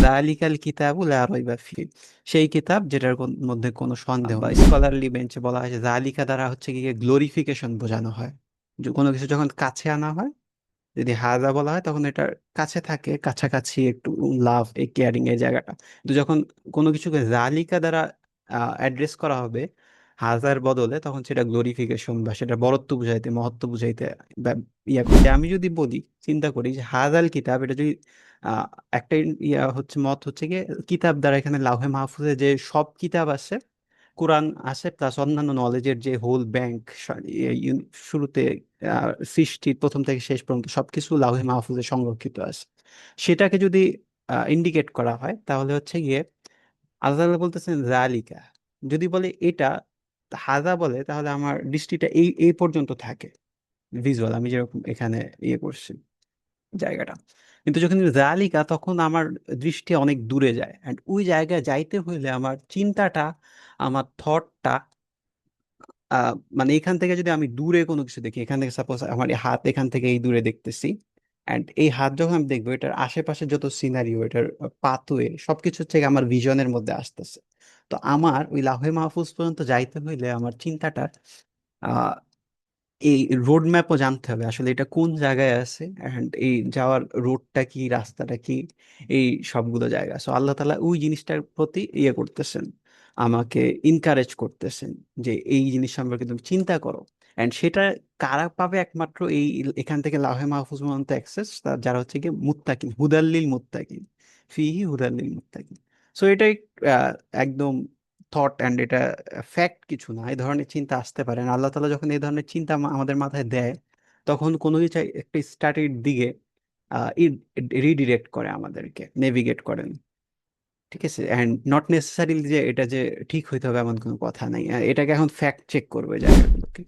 যালিকাল কিতাবু লা রাইবা ফিহি, সেই কিতাব যেটার মধ্যে কোনো সন্দেহ বা স্কলারলি বেঞ্চে বলা হয় যে যালিকা দ্বারা হচ্ছে গিয়ে গ্লোরিফিকেশন বোঝানো হয়। যে কোনো কিছু যখন কাছে আনা হয়, যদি হাজা বলা হয় তখন এটার কাছে থাকে, কাছাকাছি একটু লাভ, এই কেয়ারিং এর জায়গাটা। কিন্তু যখন কোনো কিছুকে জালিকা দ্বারা অ্যাড্রেস করা হবে হাজার বদলে, তখন সেটা গ্লোরিফিকেশন বা সেটা বড়ত্ব বুঝাইতে, মহত্ব বুঝাইতে ইয়া করতে। আমি যদি বলি, চিন্তা করি যে হাজাল কিতাব, এটা যদি আহ একটা ইয়া হচ্ছে, মত হচ্ছে গিয়ে কিতাব দ্বারা এখানে লাউহে মাহফুজে যে সব কিতাব আছে, কোরআন আছে প্লাস অন্যান্য নলেজের যে হোল ব্যাংক, শুরুতে সৃষ্টির প্রথম থেকে শেষ পর্যন্ত সবকিছু লাউহে মাহফুজে সংরক্ষিত আছে, সেটাকে যদি ইন্ডিকেট করা হয় তাহলে হচ্ছে গিয়ে আল্লাহ তাআলা বলতেছেন জালিকা। যদি বলে এটা হাজা বলে, তাহলে আমার দৃষ্টিটা এই এই পর্যন্ত থাকে, ভিজুয়াল আমি যেরকম এখানে ইয়ে করছি জায়গাটা। কিন্তু যখন জালিকা, তখন আমার দৃষ্টি অনেক দূরে যায়, অ্যান্ড ওই জায়গায় যাইতে হইলে আমার চিন্তাটা, আমার থটটা, আহ মানে এখান থেকে যদি আমি দূরে কোনো কিছু দেখি, এখান থেকে সাপোজ আমার এই হাত এখান থেকে এই দূরে দেখতেছি, অ্যান্ড এই হাত যখন আমি দেখবো, এটার আশেপাশে যত সিনারিও, এটার পাথওয়ে সবকিছু থেকে আমার ভিশনের মধ্যে আসতেছে। তো আমার ওই লাহে মাহফুজ পর্যন্ত যাইতে হইলে আমার চিন্তাটা, আহ এই রোড ম্যাপও জানতে হবে আসলে এটা কোন জায়গায় আছে, এন্ড এই যাওয়ার রোডটা কি, রাস্তাটা কি, এই সবগুলো জায়গা। সো আল্লাহ তাআলা ওই জিনিসটার প্রতি ইয়ে করতেছেন, আমাকে ইনকারেজ করতেছেন যে এই জিনিস সম্পর্কে তুমি চিন্তা করো। এন্ড সেটা কারা পাবে? একমাত্র এই এখান থেকে লাহে মাহফুজ পর্যন্ত অ্যাক্সেস, যারা হচ্ছে কি মুত্তাকিন, হুদাল্লিল মুত্তাকিন, ফিহি হুদাল্লিল মুত্তাকিন। সো এটাই আহ, একদম থট, অ্যান্ড এটা ফ্যাক্ট কিছু না, এই ধরনের চিন্তা আসতে পারে। আর আল্লাহ তাআলা যখন এই ধরনের চিন্তা আমাদের মাথায় দেয়, তখন কোনো কিছু একটা স্টাডির দিকে রিডিরেক্ট করে, আমাদেরকে নেভিগেট করেন। ঠিক আছে, অ্যান্ড নট নেসেসারিলি যে এটা যে ঠিক হইতে হবে এমন কোনো কথা নাই। এটাকে এখন ফ্যাক্ট চেক করবে জায়গাগুলোকে।